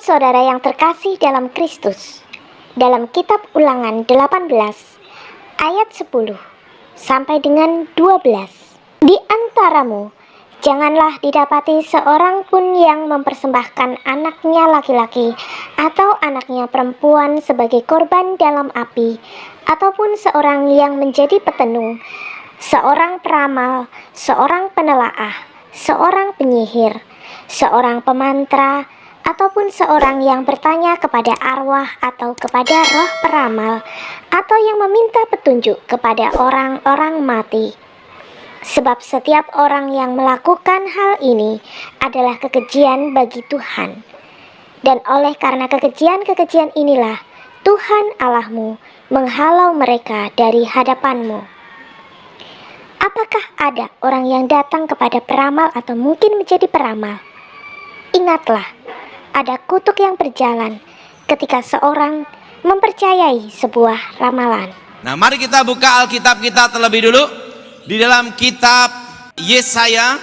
saudara yang terkasih dalam Kristus, dalam kitab Ulangan 18 ayat 10 sampai dengan 12. Di antaramu janganlah didapati seorang pun yang mempersembahkan anaknya laki-laki atau anaknya perempuan sebagai korban dalam api, ataupun seorang yang menjadi petenung, seorang peramal, seorang penelaah, seorang penyihir, seorang pemantra, ataupun seorang yang bertanya kepada arwah atau kepada roh peramal, atau yang meminta petunjuk kepada orang-orang mati. Sebab setiap orang yang melakukan hal ini adalah kekejian bagi Tuhan. Dan oleh karena kekejian-kekejian inilah Tuhan Allahmu menghalau mereka dari hadapanmu. Apakah ada orang yang datang kepada peramal atau mungkin menjadi peramal? Ingatlah, ada kutuk yang berjalan ketika seorang mempercayai sebuah ramalan. Nah, mari kita buka Alkitab kita terlebih dulu di dalam kitab Yesaya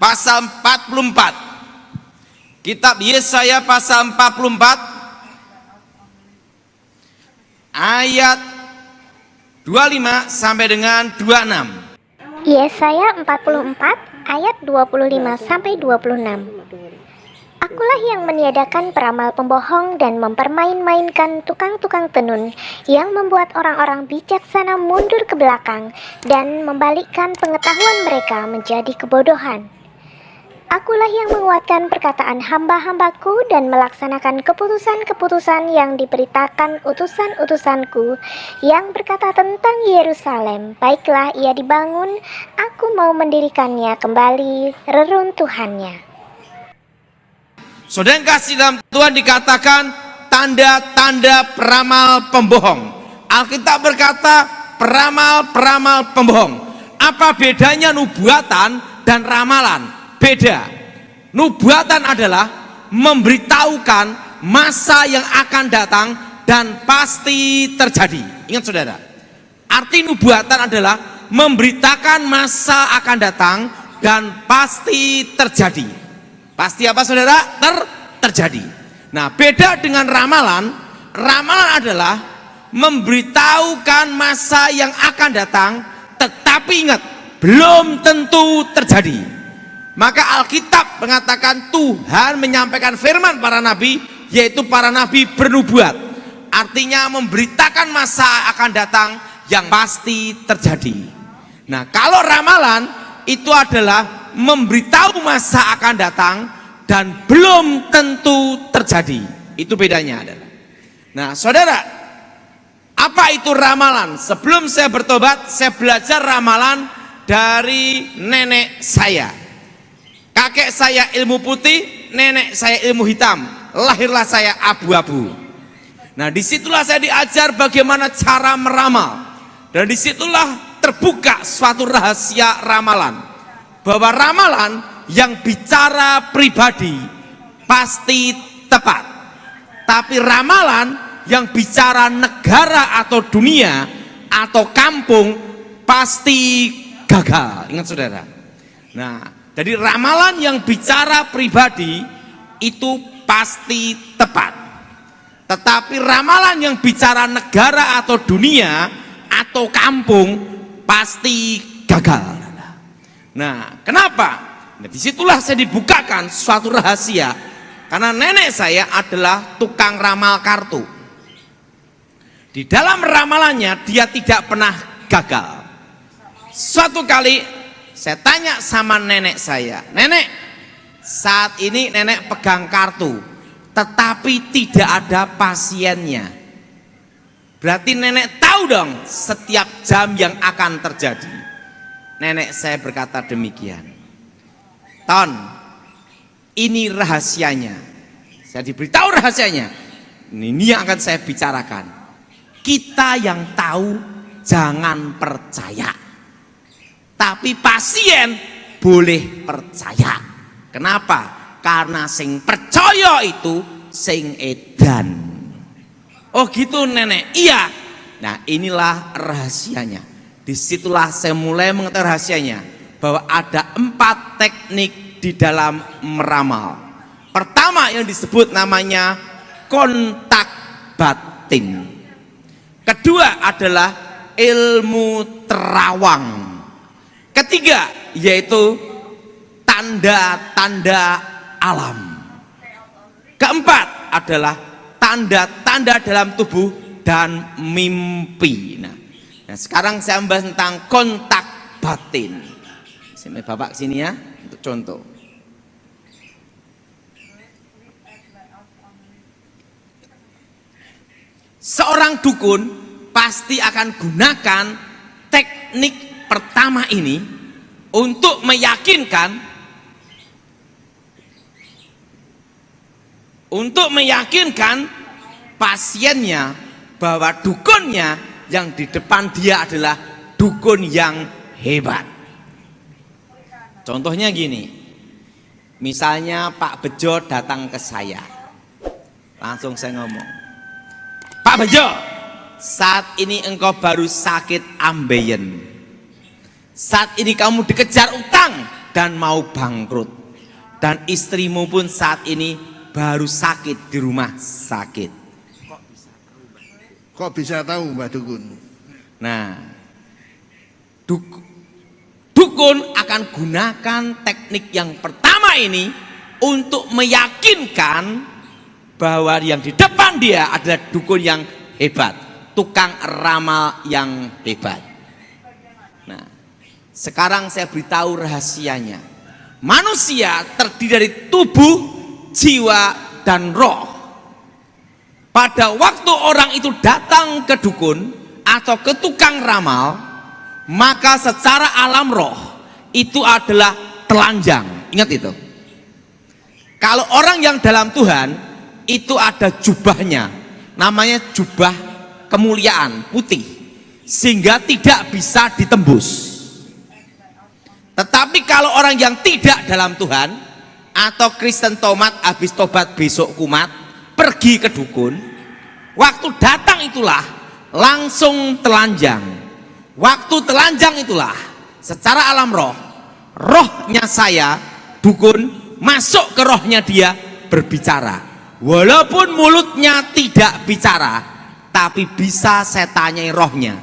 pasal 44. Kitab Yesaya pasal 44 ayat 25 sampai dengan 26. Yesaya 44 ayat 25 sampai 26. Akulah yang meniadakan peramal pembohong dan mempermain-mainkan tukang-tukang tenun, yang membuat orang-orang bijaksana mundur ke belakang dan membalikkan pengetahuan mereka menjadi kebodohan. Akulah yang menguatkan perkataan hamba-hambaku dan melaksanakan keputusan-keputusan yang diberitakan utusan-utusanku, yang berkata tentang Yerusalem, baiklah ia dibangun, aku mau mendirikannya kembali reruntuhannya. Saudara yang kasih dalam Tuhan, dikatakan tanda-tanda peramal pembohong. Alkitab berkata peramal-peramal pembohong. Apa bedanya nubuatan dan ramalan? Beda. Nubuatan adalah memberitahukan masa yang akan datang dan pasti terjadi. Ingat saudara, arti nubuatan adalah memberitakan masa akan datang dan pasti terjadi. Pasti apa saudara? Terjadi. Nah, beda dengan ramalan. Ramalan adalah memberitahukan masa yang akan datang, tetapi ingat, belum tentu terjadi. Maka Alkitab mengatakan Tuhan menyampaikan firman para nabi, yaitu para nabi bernubuat. Artinya memberitakan masa akan datang yang pasti terjadi. Nah, kalau ramalan itu adalah memberitahu masa akan datang dan belum tentu terjadi. Itu bedanya adalah. Nah, saudara, apa itu ramalan? Sebelum saya bertobat, saya belajar ramalan dari nenek saya. Kakek saya ilmu putih, nenek saya ilmu hitam. Lahirlah saya abu-abu. Nah, disitulah saya diajar bagaimana cara meramal. Dan disitulah terbuka suatu rahasia ramalan. Bahwa ramalan yang bicara pribadi pasti tepat, tapi ramalan yang bicara negara atau dunia atau kampung pasti gagal. Ingat saudara. Nah, jadi ramalan yang bicara pribadi itu pasti tepat, tetapi ramalan yang bicara negara atau dunia atau kampung pasti gagal. Nah, kenapa? Nah, disitulah saya dibukakan suatu rahasia. Karena nenek saya adalah tukang ramal kartu. Di dalam ramalannya dia tidak pernah gagal. Suatu kali saya tanya sama nenek saya, nenek, saat ini nenek pegang kartu, tetapi tidak ada pasiennya. Berarti nenek tahu dong setiap jam yang akan terjadi. Nenek saya berkata demikian. Ton, ini rahasianya. Saya diberitahu rahasianya. Ini yang akan saya bicarakan. Kita yang tahu jangan percaya, tapi pasien boleh percaya. Kenapa? Karena sing percaya itu sing edan. Oh gitu nenek? Iya. Nah, inilah rahasianya. Disitulah saya mulai mengetahui rahasianya, bahwa ada 4 teknik di dalam meramal. Pertama yang disebut namanya kontak batin. Kedua adalah ilmu terawang. Ketiga yaitu tanda-tanda alam. Keempat adalah tanda-tanda dalam tubuh dan mimpi. Nah, sekarang saya membahas tentang kontak batin. Sini Bapak sini ya untuk contoh. Seorang dukun pasti akan gunakan teknik pertama ini untuk meyakinkan pasiennya bahwa dukunnya yang di depan dia adalah dukun yang hebat. Contohnya gini, misalnya Pak Bejo datang ke saya, langsung saya ngomong, Pak Bejo, saat ini engkau baru sakit ambeien, saat ini kamu dikejar utang dan mau bangkrut, dan istrimu pun saat ini baru sakit di rumah sakit. Kok bisa tahu Mbak Dukun? Nah, dukun akan gunakan teknik yang pertama ini untuk meyakinkan bahwa yang di depan dia adalah dukun yang hebat, tukang ramal yang hebat. Nah, sekarang saya beritahu rahasianya. Manusia terdiri dari tubuh, jiwa, dan roh. Pada waktu orang itu datang ke dukun atau ke tukang ramal, maka secara alam roh itu adalah telanjang. Ingat itu. Kalau orang yang dalam Tuhan itu ada jubahnya, namanya jubah kemuliaan putih, sehingga tidak bisa ditembus. Tetapi kalau orang yang tidak dalam Tuhan atau Kristen tomat habis tobat besok kumat pergi ke dukun, waktu datang itulah langsung telanjang. Waktu telanjang itulah secara alam roh, rohnya saya dukun masuk ke rohnya dia berbicara. Walaupun mulutnya tidak bicara, tapi bisa saya tanyai rohnya,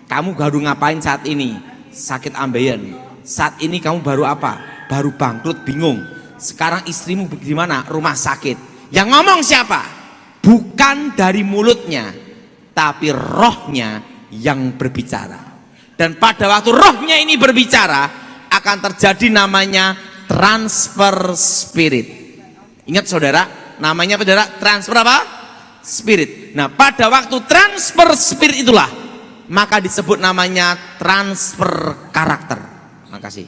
kamu baru ngapain saat ini? Sakit ambeien. Saat ini kamu baru apa? Baru bangkrut, bingung. Sekarang istrimu bagaimana? Rumah sakit. Yang ngomong siapa? Bukan dari mulutnya, tapi rohnya yang berbicara. Dan pada waktu rohnya ini berbicara, akan terjadi namanya transfer spirit. Ingat saudara, namanya saudara transfer apa? Spirit. Nah, pada waktu transfer spirit itulah maka disebut namanya transfer karakter. Makasih.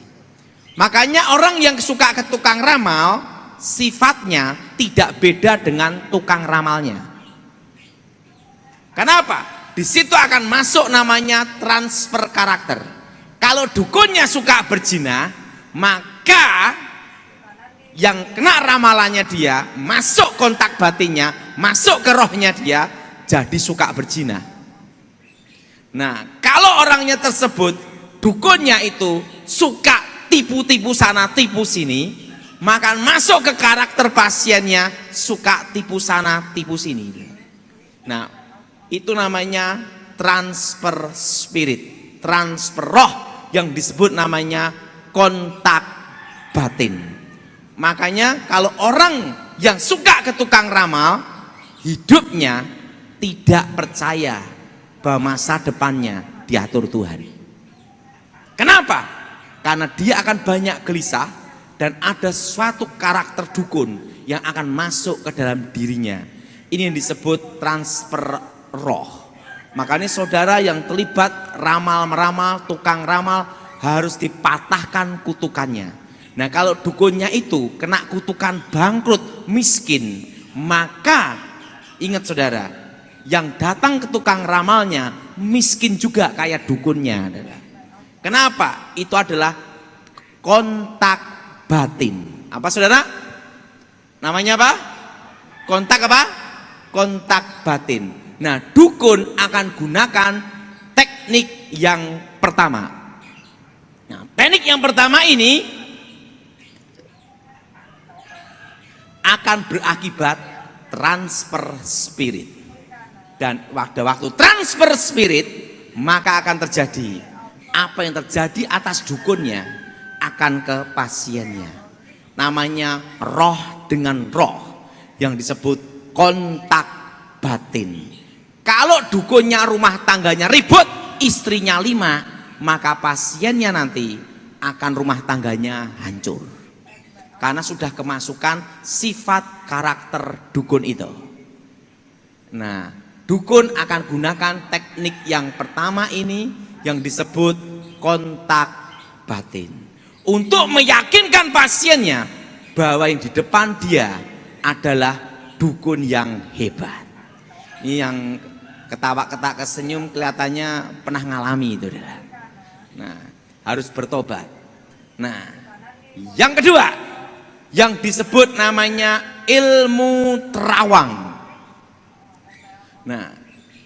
Makanya orang yang suka ke tukang ramal sifatnya tidak beda dengan tukang ramalnya. Kenapa? Di situ akan masuk namanya transfer karakter. Kalau dukunnya suka berzina, maka yang kena ramalannya dia, masuk kontak batinnya, masuk ke rohnya dia, jadi suka berzina. Nah, kalau orangnya tersebut, dukunnya itu suka tipu-tipu sana, tipu sini, maka masuk ke karakter pasiennya, suka tipu sana, tipu sini. Nah, itu namanya transfer spirit, transfer roh, yang disebut namanya kontak batin. Makanya kalau orang yang suka ke tukang ramal, hidupnya tidak percaya bahwa masa depannya diatur Tuhan. Kenapa? Karena dia akan banyak gelisah dan ada suatu karakter dukun yang akan masuk ke dalam dirinya. Ini yang disebut transfer roh. Makanya saudara yang terlibat ramal-meramal, tukang ramal, harus dipatahkan kutukannya. Nah, kalau dukunnya itu kena kutukan bangkrut, miskin, maka ingat saudara, yang datang ke tukang ramalnya miskin juga kayak dukunnya. Kenapa? Itu adalah kontak batin. Apa saudara? Namanya apa? Kontak apa? Kontak batin. Nah, dukun akan gunakan teknik yang pertama. Nah, teknik yang pertama ini akan berakibat transfer spirit. Dan pada waktu transfer spirit, maka akan terjadi apa yang terjadi atas dukunnya akan ke pasiennya. Namanya roh dengan roh, yang disebut kontak batin. Kalau dukunnya rumah tangganya ribut, istrinya 5, maka pasiennya nanti akan rumah tangganya hancur. Karena sudah kemasukan sifat karakter dukun itu. Nah, dukun akan gunakan teknik yang pertama ini yang disebut kontak batin. Untuk meyakinkan pasiennya bahwa yang di depan dia adalah dukun yang hebat. Ini yang ketawa-ketawa kesenyum kelihatannya pernah ngalami itu. Nah, harus bertobat. Nah, yang kedua yang disebut namanya ilmu terawang. Nah,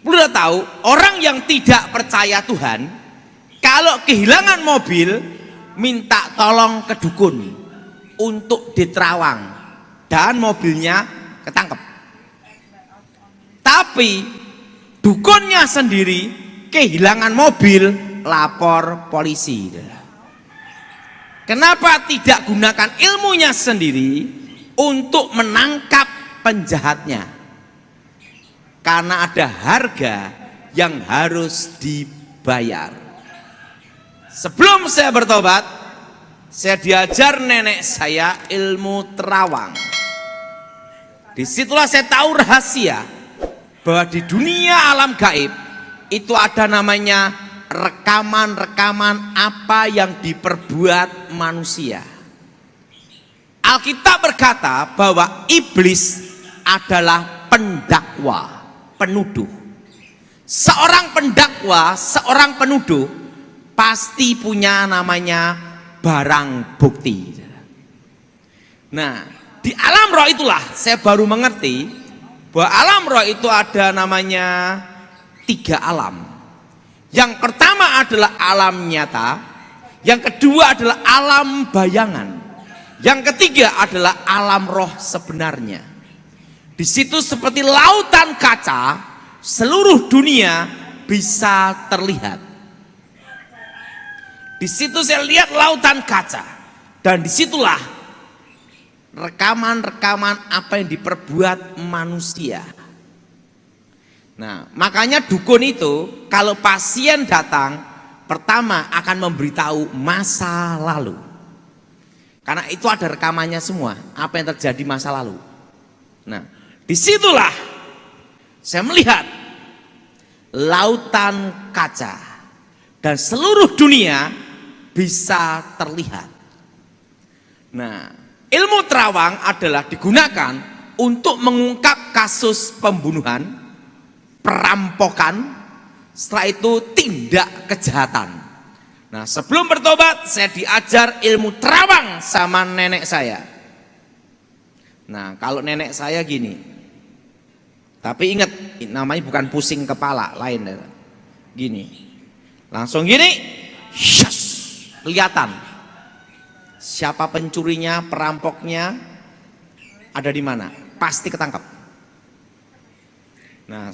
udah tahu orang yang tidak percaya Tuhan kalau kehilangan mobil minta tolong ke dukun untuk diterawang dan mobilnya ketangkep. Tapi dukunnya sendiri kehilangan mobil, lapor polisi. Kenapa tidak gunakan ilmunya sendiri untuk menangkap penjahatnya? Karena ada harga yang harus dibayar. Sebelum saya bertobat, saya diajar nenek saya ilmu terawang. Disitulah saya tahu rahasia bahwa di dunia alam gaib itu ada namanya rekaman-rekaman apa yang diperbuat manusia. Alkitab berkata bahwa iblis adalah pendakwa, penuduh. Seorang pendakwa, seorang penuduh pasti punya namanya barang bukti. Nah, di alam roh itulah saya baru mengerti bahwa alam roh itu ada namanya 3 alam. Yang pertama adalah alam nyata, yang kedua adalah alam bayangan, yang ketiga adalah alam roh sebenarnya. Di situ seperti lautan kaca, seluruh dunia bisa terlihat. Di situ saya lihat lautan kaca, dan disitulah rekaman-rekaman apa yang diperbuat manusia. Nah, makanya dukun itu kalau pasien datang, pertama akan memberitahu masa lalu. Karena itu ada rekamannya semua, apa yang terjadi masa lalu. Nah, disitulah saya melihat lautan kaca dan seluruh dunia bisa terlihat. Nah, ilmu terawang adalah digunakan untuk mengungkap kasus pembunuhan, perampokan, setelah itu tindak kejahatan. Nah, sebelum bertobat saya diajar ilmu terawang sama nenek saya. Nah, kalau nenek saya gini, tapi ingat namanya bukan pusing kepala, lain gini, langsung gini, syas, kelihatan siapa pencurinya, perampoknya ada di mana, pasti ketangkap. Nah,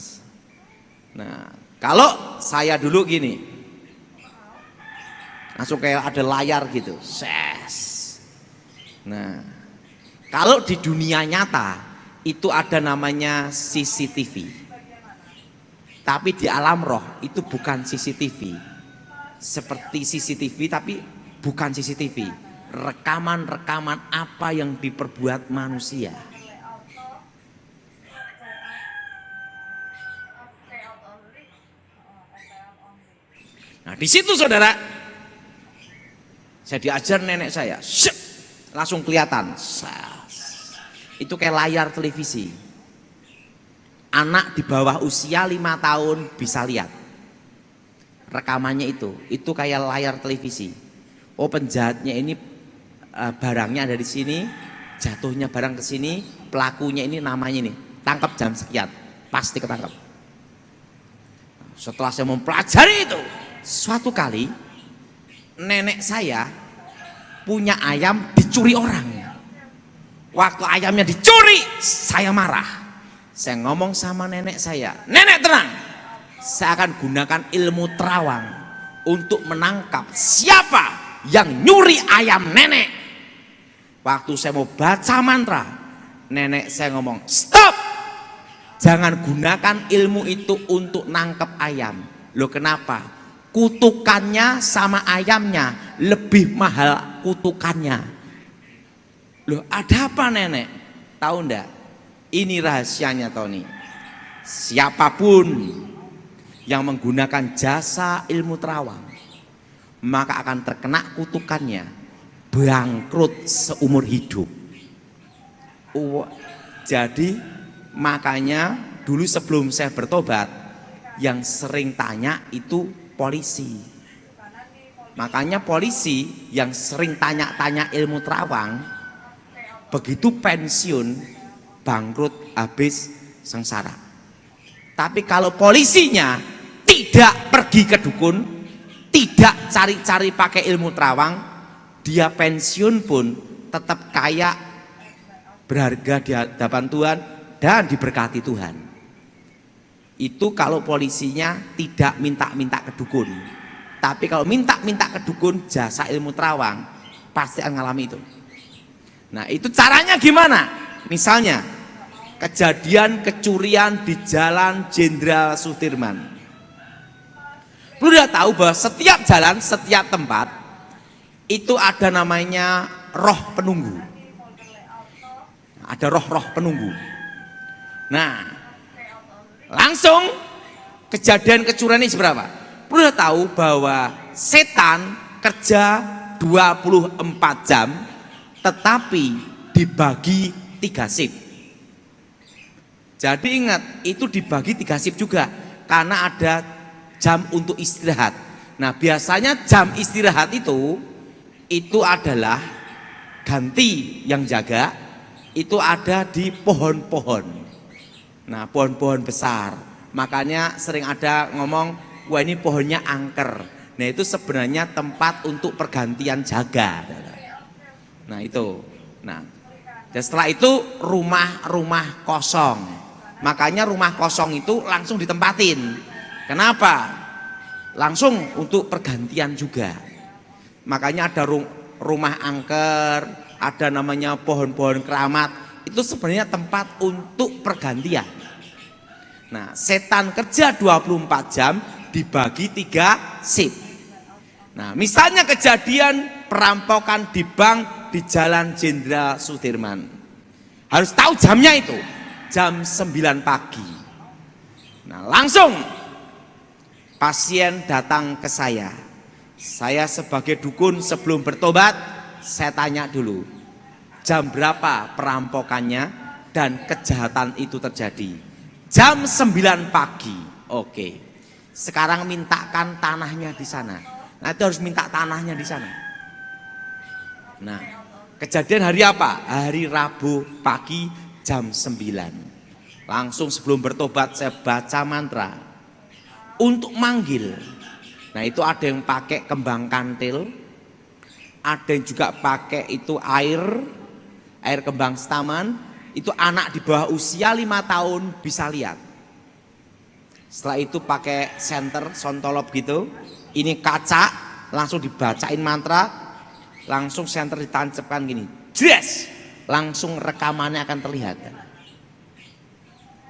kalau saya dulu gini, langsung kayak ada layar gitu, ses. Nah, kalau di dunia nyata itu ada namanya CCTV. Tapi di alam roh itu bukan CCTV. Seperti CCTV tapi bukan CCTV. Rekaman-rekaman apa yang diperbuat manusia. Nah, di situ saudara, saya diajar nenek saya, langsung kelihatan, itu kayak layar televisi. Anak di bawah usia 5 tahun bisa lihat rekamannya itu kayak layar televisi. Oh, penjahatnya ini barangnya ada di sini, jatuhnya barang ke sini, pelakunya ini namanya ini, tangkap jam sekian, pasti ketangkap. Setelah saya mempelajari itu, suatu kali nenek saya punya ayam dicuri orang. Waktu ayamnya dicuri, saya marah. Saya ngomong sama nenek saya, nenek tenang, saya akan gunakan ilmu terawang untuk menangkap siapa yang nyuri ayam nenek. Waktu saya mau baca mantra, nenek saya ngomong, stop, jangan gunakan ilmu itu untuk nangkep ayam. Loh kenapa? Kutukannya sama ayamnya lebih mahal kutukannya. Loh ada apa nenek? Tahu ndak? Ini rahasianya Tony. Siapapun yang menggunakan jasa ilmu terawang, maka akan terkena kutukannya, bangkrut seumur hidup. Jadi makanya dulu sebelum saya bertobat, yang sering tanya itu polisi. Makanya polisi yang sering tanya-tanya ilmu terawang, begitu pensiun, bangkrut, habis sengsara. Tapi kalau polisinya tidak pergi ke dukun, tidak cari-cari pakai ilmu terawang, dia pensiun pun tetap kaya, berharga di hadapan Tuhan, dan diberkati Tuhan. Itu kalau polisinya tidak minta-minta ke dukun. Tapi kalau minta-minta ke dukun, jasa ilmu terawang, pasti akan ngalami itu. Nah itu caranya gimana? Misalnya kejadian kecurian di Jalan Jenderal Sudirman. Perlu dia tahu bahwa setiap jalan, setiap tempat itu ada namanya roh penunggu. Ada roh-roh penunggu. Nah langsung kejadian kecurian ini seberapa? Perlu dia tahu bahwa setan kerja 24 jam, tetapi dibagi 3 shift. Jadi ingat, itu dibagi 3 shift juga, karena ada jam untuk istirahat. Nah biasanya jam istirahat itu adalah ganti yang jaga, itu ada di pohon-pohon. Nah pohon-pohon besar, makanya sering ada ngomong, wah ini pohonnya angker. Nah itu sebenarnya tempat untuk pergantian jaga. Nah itu, nah dan setelah itu rumah-rumah kosong, makanya rumah kosong itu langsung ditempatin. Kenapa? Langsung untuk pergantian juga. Makanya ada rumah angker, ada namanya pohon-pohon keramat, itu sebenarnya tempat untuk pergantian. Nah setan kerja 24 jam dibagi 3 shift. Nah misalnya kejadian perampokan di bank di Jalan Jenderal Sudirman, harus tahu jamnya itu, jam 9 pagi. Nah langsung pasien datang ke saya sebagai dukun sebelum bertobat, saya tanya dulu, jam berapa perampokannya dan kejahatan itu terjadi? Jam 9 pagi. Oke, sekarang mintakan tanahnya di sana. Nah itu harus minta tanahnya di sana. Nah kejadian hari apa? Hari Rabu pagi jam 9. Langsung sebelum bertobat saya baca mantra untuk manggil. Nah itu ada yang pakai kembang kantil, ada yang juga pakai itu air kembang setaman. Itu anak di bawah usia 5 tahun bisa lihat. Setelah itu pakai senter sontolop gitu, ini kaca, langsung dibacain mantra, langsung senter ditancapkan gini, yes, langsung rekamannya akan terlihat.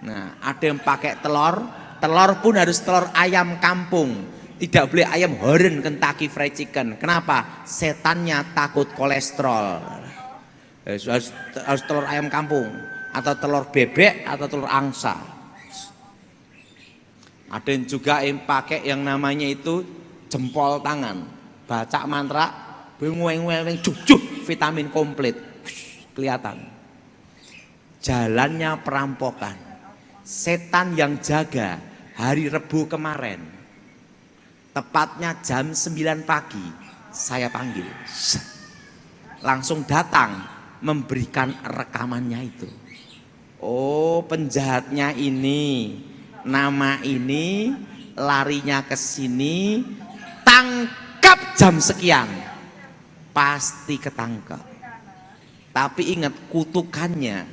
Nah ada yang pakai telur pun harus telur ayam kampung, tidak boleh ayam Horen Kentucky Fried Chicken. Kenapa? Setannya takut kolesterol. Harus telur ayam kampung, atau telur bebek, atau telur angsa. Ada yang juga yang pakai yang namanya itu jempol tangan, baca mantra, weng juk vitamin komplit, kelihatan. Jalannya perampokan, setan yang jaga hari Rebu kemarin, tepatnya jam 9 pagi, saya panggil, langsung datang memberikan rekamannya itu. Oh penjahatnya ini, nama ini, larinya ke sini, tangkap jam sekian, pasti ketangkap. Tapi ingat kutukannya,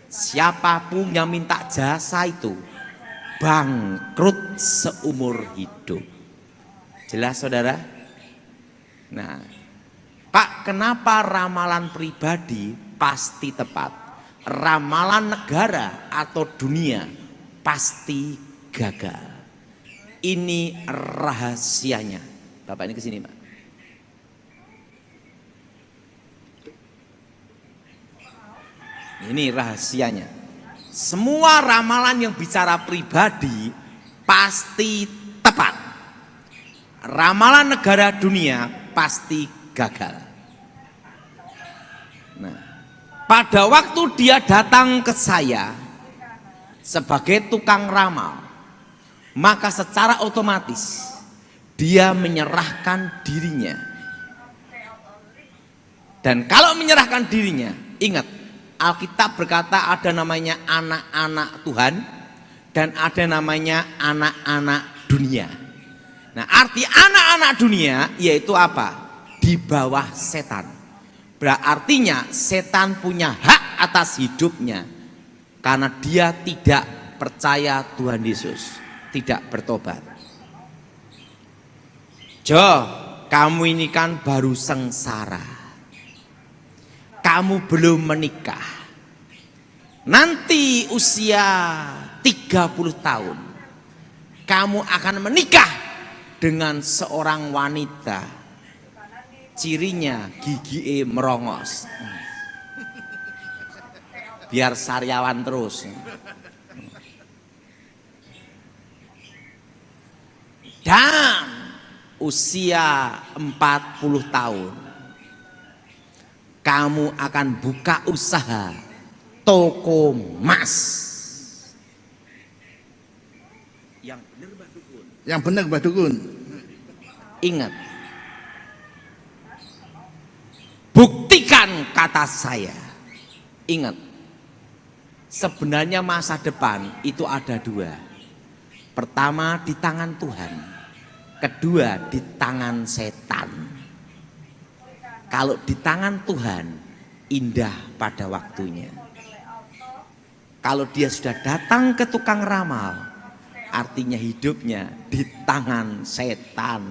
siapapun yang minta jasa itu bangkrut seumur hidup. Jelas saudara? Nah, Pak, kenapa ramalan pribadi pasti tepat? Ramalan negara atau dunia pasti gagal. Ini rahasianya. Bapak ini kesini, Pak. Ini rahasianya. Semua ramalan yang bicara pribadi pasti tepat. Ramalan negara dunia pasti gagal. Nah, pada waktu dia datang ke saya sebagai tukang ramal, maka secara otomatis dia menyerahkan dirinya. Dan kalau menyerahkan dirinya, ingat, Alkitab berkata ada namanya anak-anak Tuhan dan ada namanya anak-anak dunia. Nah, arti anak-anak dunia yaitu apa? Di bawah setan. Berartinya setan punya hak atas hidupnya karena dia tidak percaya Tuhan Yesus, tidak bertobat. Jo, kamu ini kan baru sengsara. Kamu belum menikah. Nanti usia 30 tahun kamu akan menikah dengan seorang wanita. Cirinya gigi merongos. Biar sariawan terus. Dan usia 40 tahun kamu akan buka usaha toko emas. Yang benar Mbah Dukun. Yang benar Mbah Dukun. Ingat, buktikan kata saya. Ingat, sebenarnya masa depan itu ada dua. Pertama di tangan Tuhan, kedua di tangan setan. Kalau di tangan Tuhan, indah pada waktunya. Kalau dia sudah datang ke tukang ramal, artinya hidupnya di tangan setan.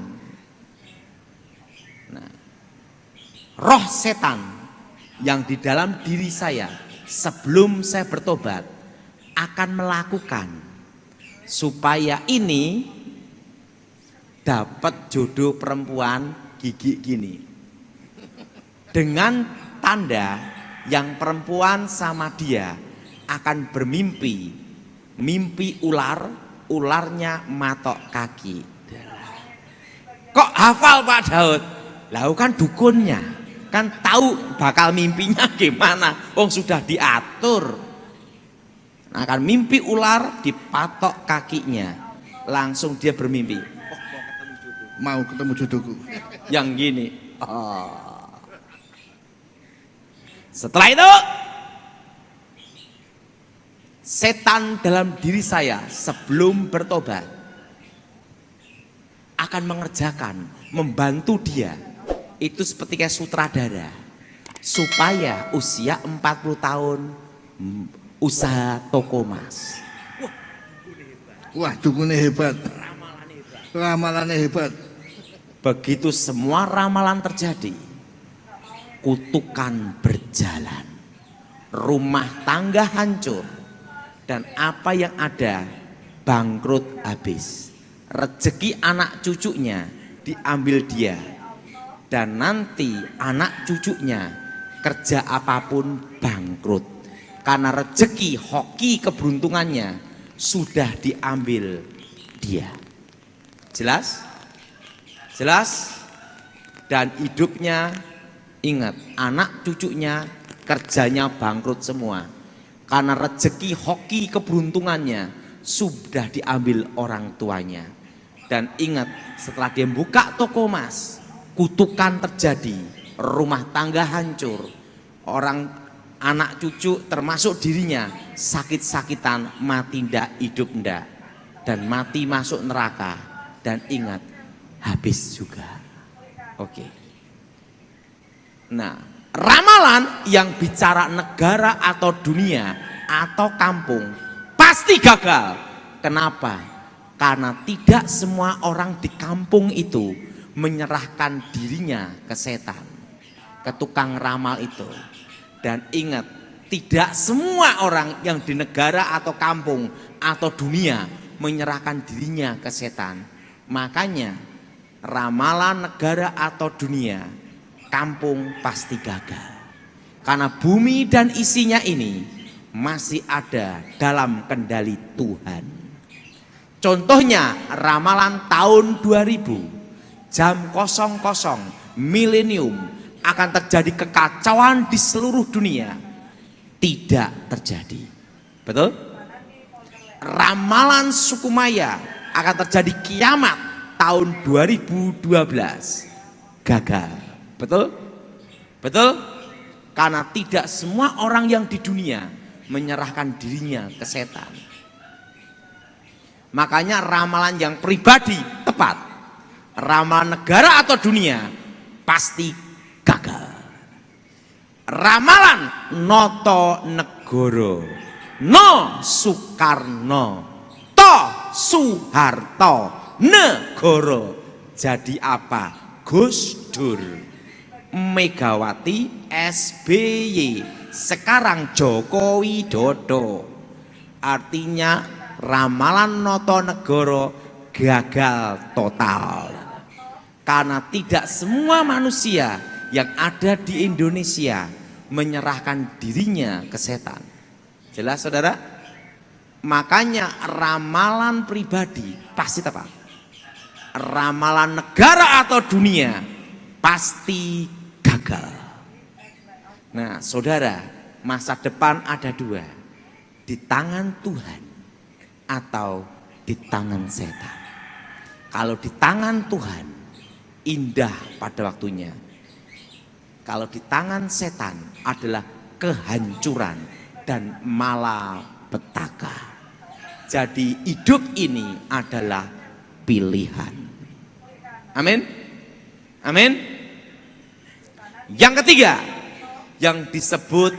Nah, roh setan yang di dalam diri saya sebelum saya bertobat akan melakukan supaya ini dapat jodoh perempuan gigi gini. Dengan tanda yang perempuan sama dia akan bermimpi, mimpi ular, ularnya matok kaki. Kok hafal Pak Daud? Lah kan dukunnya, kan tahu bakal mimpinya gimana. Wong sudah diatur. Akan mimpi ular dipatok kakinya, langsung dia bermimpi. Mau ketemu jodohku. Yang gini. Oh. Setelah itu setan dalam diri saya sebelum bertobat akan mengerjakan, membantu dia itu seperti kayak sutradara supaya usia 40 tahun usaha toko emas. Wah, dukunnya hebat. Ramalannya hebat. Begitu semua ramalan terjadi, kutukan berjalan, rumah tangga hancur, dan apa yang ada bangkrut habis. Rezeki anak cucunya diambil dia, dan nanti anak cucunya kerja apapun bangkrut karena rezeki hoki keberuntungannya sudah diambil dia. Jelas? Jelas? Dan hidupnya, ingat, anak cucunya kerjanya bangkrut semua karena rezeki hoki keberuntungannya sudah diambil orang tuanya. Dan ingat, setelah dia buka toko emas, kutukan terjadi, rumah tangga hancur, orang anak cucu termasuk dirinya sakit-sakitan, mati ndak, hidup ndak, dan mati masuk neraka. Dan ingat, habis juga. Oke. Nah, Ramalan yang bicara negara atau dunia atau kampung pasti gagal. Kenapa? Karena tidak semua orang di kampung itu menyerahkan dirinya ke setan, ke tukang ramal itu. Dan ingat, tidak semua orang yang di negara atau kampung atau dunia menyerahkan dirinya ke setan. Makanya ramalan negara atau dunia, kampung pasti gagal. Karena bumi dan isinya ini masih ada dalam kendali Tuhan. Contohnya ramalan tahun 2000, jam 00 milenium akan terjadi kekacauan di seluruh dunia. Tidak terjadi. Betul? Ramalan suku Maya akan terjadi kiamat tahun 2012. Gagal. Betul? Betul? Karena tidak semua orang yang di dunia menyerahkan dirinya ke setan. Makanya ramalan yang pribadi tepat, ramalan negara atau dunia pasti gagal. Ramalan Noto Negoro, No Soekarno, To Soeharto, Negoro. Jadi apa? Gus Dur, Megawati, SBY, sekarang Joko Widodo. Artinya ramalan Noto Negoro gagal total. Karena tidak semua manusia yang ada di Indonesia menyerahkan dirinya ke setan. Jelas saudara? Makanya ramalan pribadi pasti tepat. Ramalan negara atau dunia pasti gagal. Nah saudara, masa depan ada dua, di tangan Tuhan atau di tangan setan. Kalau di tangan Tuhan indah pada waktunya, kalau di tangan setan adalah kehancuran dan malapetaka. Jadi hidup ini adalah pilihan. Amin. Amin. Yang ketiga, yang disebut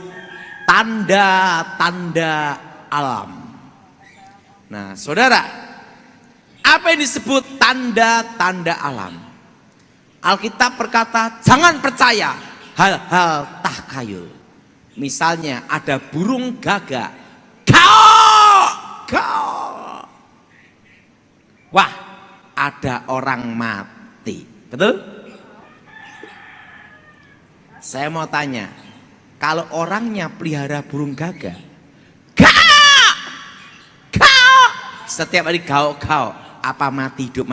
tanda-tanda alam. Nah, saudara, apa yang disebut tanda-tanda alam? Alkitab berkata, jangan percaya hal-hal takhayul. Misalnya ada burung gagak, kau. Wah, ada orang mati. Betul? Saya mau tanya, kalau orangnya pelihara burung gagak, kau, setiap hari kau, apa mati hidup?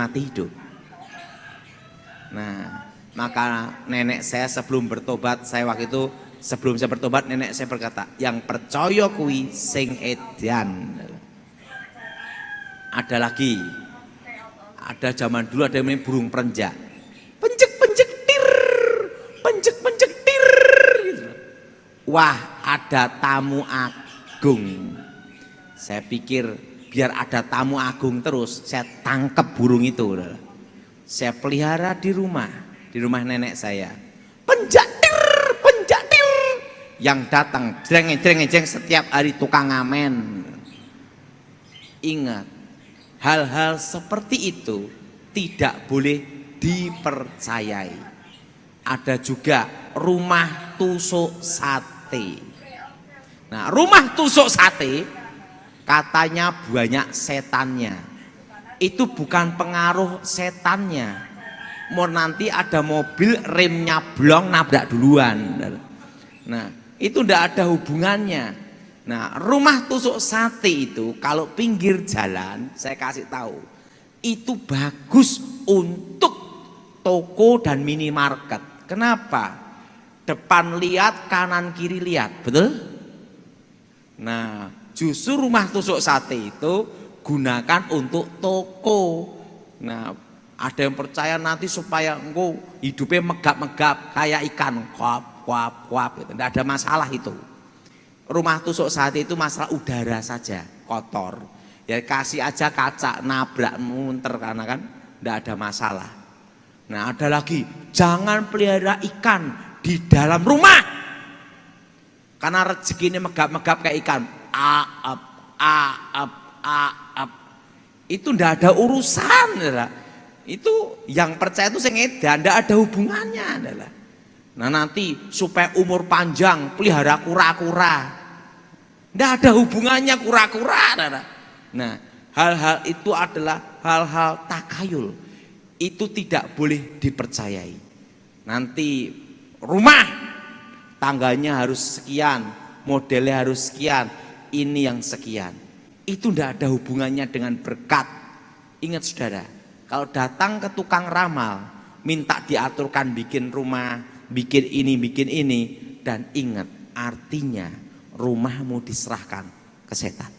Nah, maka nenek saya sebelum bertobat, sebelum saya bertobat, nenek saya berkata, yang percaya kuwi sing edan. Ada lagi, ada zaman dulu ada yang namanya burung perenjak, pencek tir gitu. Wah, ada tamu agung. Saya pikir biar ada tamu agung terus, saya tangkap burung itu. Saya pelihara di rumah nenek saya. Penjatir. Yang datang jreng setiap hari tukang ngamen. Ingat, hal-hal seperti itu tidak boleh dipercayai. Ada juga rumah tusuk sate. Nah, rumah tusuk sate katanya banyak setannya. Itu bukan pengaruh setannya. Mau nanti ada mobil remnya blong nabrak duluan. Nah, itu tidak ada hubungannya. Nah, rumah tusuk sate itu kalau pinggir jalan, saya kasih tahu, itu bagus untuk toko dan minimarket. Kenapa? Depan lihat, kanan kiri lihat, betul? Nah, justru rumah tusuk sate itu gunakan untuk toko. Nah, ada yang percaya nanti supaya engkau hidupnya megap-megap kayak ikan, kuap gitu. Tidak ada masalah itu. Rumah tusuk sate itu masalah udara saja, kotor. Ya kasih aja kaca, nabrak munter karena kan tidak ada masalah. Nah, ada lagi, jangan pelihara ikan di dalam rumah. Karena rezeki ini megap-megap kayak ikan. Aap, aap, aap. Itu ndak ada urusan, saudara. Itu yang percaya itu sing edan, ndak ada hubungannya, adalah. Nah nanti supaya umur panjang pelihara kura-kura. Ndak ada hubungannya kura-kura, saudara. Nah, hal-hal itu adalah hal-hal takayul. Itu tidak boleh dipercayai. Nanti rumah tangganya harus sekian, modelnya harus sekian, ini yang sekian. Itu tidak ada hubungannya dengan berkat. Ingat saudara, kalau datang ke tukang ramal, minta diaturkan bikin rumah, bikin ini, dan ingat artinya rumahmu diserahkan ke setan.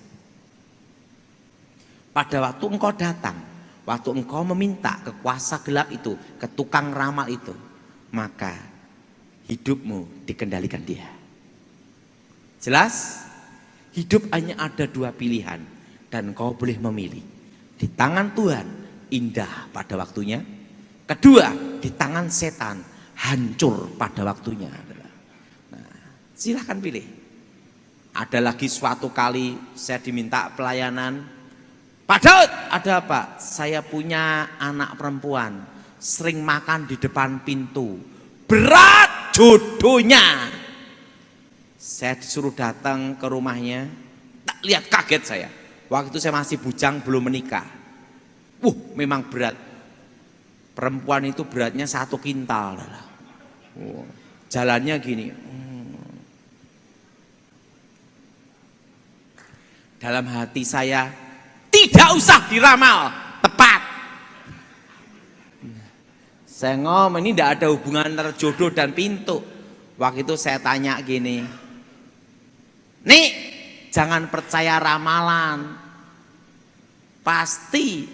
Pada waktu engkau datang, waktu engkau meminta ke kuasa gelap itu, ke tukang ramal itu, maka hidupmu dikendalikan dia. Jelas? Hidup hanya ada dua pilihan dan kau boleh memilih. Di tangan Tuhan indah pada waktunya. Kedua, di tangan setan hancur pada waktunya. Nah, silahkan pilih. Ada lagi suatu kali saya diminta pelayanan. Pak Daud, ada apa? Saya punya anak perempuan, sering makan di depan pintu. Berat jodohnya. Saya disuruh datang ke rumahnya, tak lihat kaget saya. Waktu itu saya masih bujang, belum menikah. Memang berat. Perempuan itu beratnya 1 kintal. Jalannya gini. Dalam hati saya, tidak usah diramal, tepat. Saya ngomong ini tidak ada hubungan antara jodoh dan pintu. Waktu itu saya tanya gini, nih jangan percaya ramalan, pasti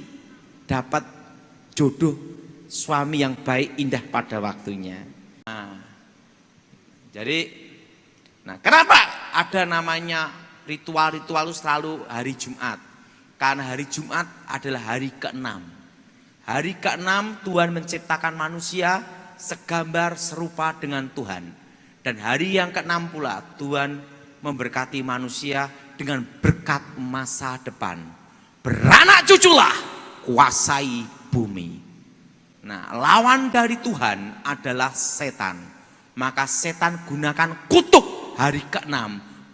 dapat jodoh suami yang baik indah pada waktunya. Nah, kenapa ada namanya ritual-ritual selalu hari Jumat? Karena hari Jumat adalah hari ke-6. Hari ke-6 Tuhan menciptakan manusia segambar serupa dengan Tuhan. Dan hari yang ke-6 pula Tuhan memberkati manusia dengan berkat masa depan. Beranak cuculah, kuasai bumi. Nah, lawan dari Tuhan adalah setan. Maka setan gunakan kutuk hari ke-6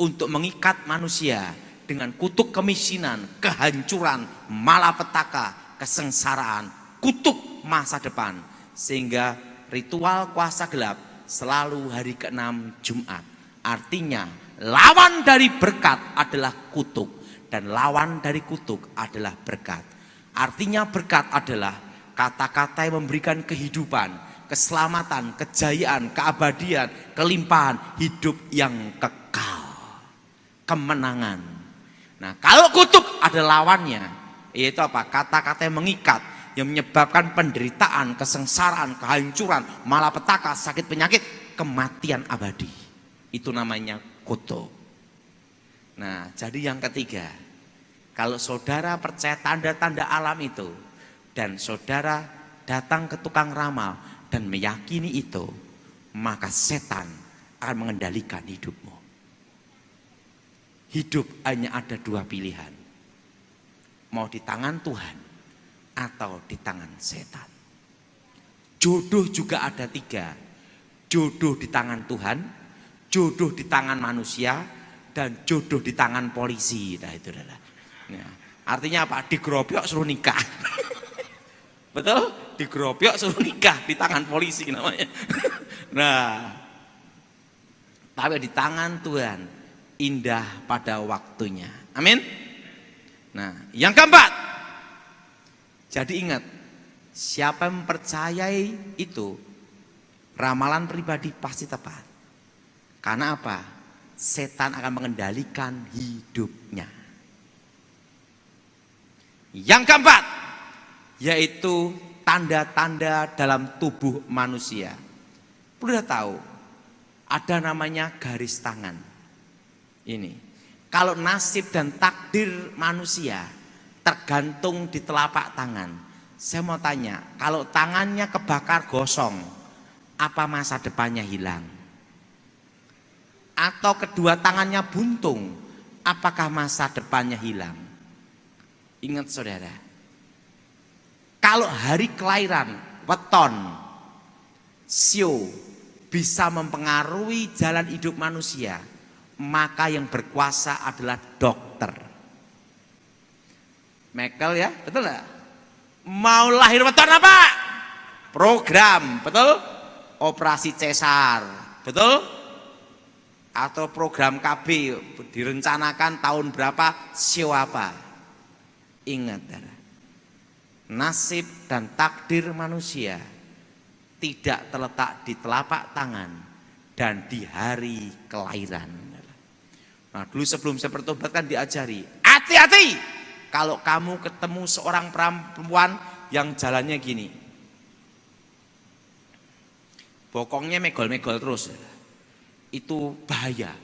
untuk mengikat manusia dengan kutuk kemiskinan, kehancuran, malapetaka, kesengsaraan, kutuk masa depan. Sehingga ritual kuasa gelap selalu hari ke-6 Jumat. Artinya lawan dari berkat adalah kutuk dan lawan dari kutuk adalah berkat. Artinya berkat adalah kata-kata yang memberikan kehidupan, keselamatan, kejayaan, keabadian, kelimpahan, hidup yang kekal, kemenangan. Nah, kalau kutuk ada lawannya, yaitu apa? Kata-kata yang mengikat, yang menyebabkan penderitaan, kesengsaraan, kehancuran, malapetaka, sakit penyakit, kematian abadi. Itu namanya kutuk. Nah, jadi yang ketiga, kalau saudara percaya tanda-tanda alam itu, dan saudara datang ke tukang ramal dan meyakini itu, maka setan akan mengendalikan hidupmu. Hidup hanya ada dua pilihan. Mau di tangan Tuhan atau di tangan setan. Jodoh juga ada 3. Jodoh di tangan Tuhan, jodoh di tangan manusia, dan jodoh di tangan polisi. Nah, itu adalah. Nah, artinya apa? Digerobyok suruh nikah. Betul? Digerobyok suruh nikah di tangan polisi namanya. Nah, tapi di tangan Tuhan indah pada waktunya. Amin. Nah, yang keempat. Jadi ingat, siapa yang mempercayai itu, ramalan pribadi pasti tepat. Karena apa? Setan akan mengendalikan hidupnya. Yang keempat, yaitu tanda-tanda dalam tubuh manusia. Perlu tahu, ada namanya garis tangan. Ini, kalau nasib dan takdir manusia tergantung di telapak tangan. Saya mau tanya, kalau tangannya kebakar gosong, apa masa depannya hilang? Atau kedua tangannya buntung, apakah masa depannya hilang? Ingat saudara, kalau hari kelahiran, weton, sio bisa mempengaruhi jalan hidup manusia, maka yang berkuasa adalah dokter. Michael ya, betul nggak? Mau lahir weton apa? Program, betul? Operasi cesar, betul? Atau program KB direncanakan tahun berapa, sio apa? Ingat, nasib dan takdir manusia tidak terletak di telapak tangan dan di hari kelahiran. Nah, dulu sebelum saya bertobat kan diajari, hati-hati kalau kamu ketemu seorang perempuan yang jalannya gini, bokongnya megol-megol terus, itu bahaya.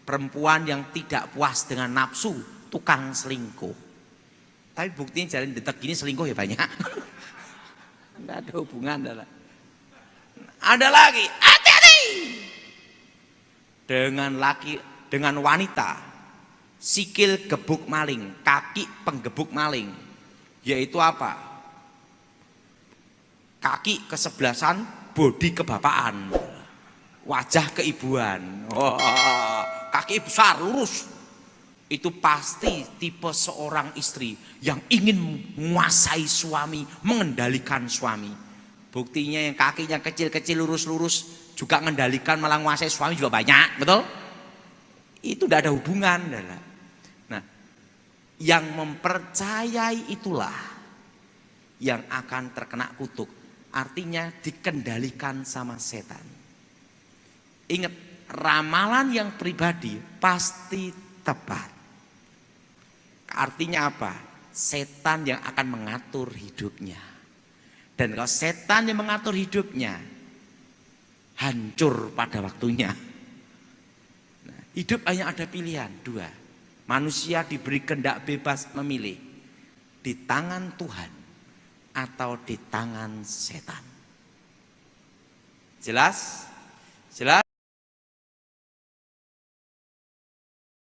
Perempuan yang tidak puas dengan nafsu, tukang selingkuh. Tapi buktinya jalan detek gini selingkuh ya banyak. Enggak ada hubungan. Ada lagi, hati-hati dengan wanita sikil gebuk maling, kaki penggebuk maling. Yaitu apa? Kaki kesebelasan, bodi kebapaan, wajah keibuan. Kaki besar lurus. Itu pasti tipe seorang istri yang ingin menguasai suami, mengendalikan suami. Buktinya yang kakinya kecil-kecil lurus-lurus juga mengendalikan, malah menguasai suami juga banyak, betul? Itu tidak ada hubungan. Nah, yang mempercayai itulah yang akan terkena kutuk. Artinya dikendalikan sama setan. Ingat, ramalan yang pribadi pasti tepat. Artinya apa? Setan yang akan mengatur hidupnya. Dan kalau setan yang mengatur hidupnya, hancur pada waktunya. Nah, hidup hanya ada pilihan dua. Manusia diberi kehendak bebas memilih di tangan Tuhan atau di tangan setan. Jelas? Jelas?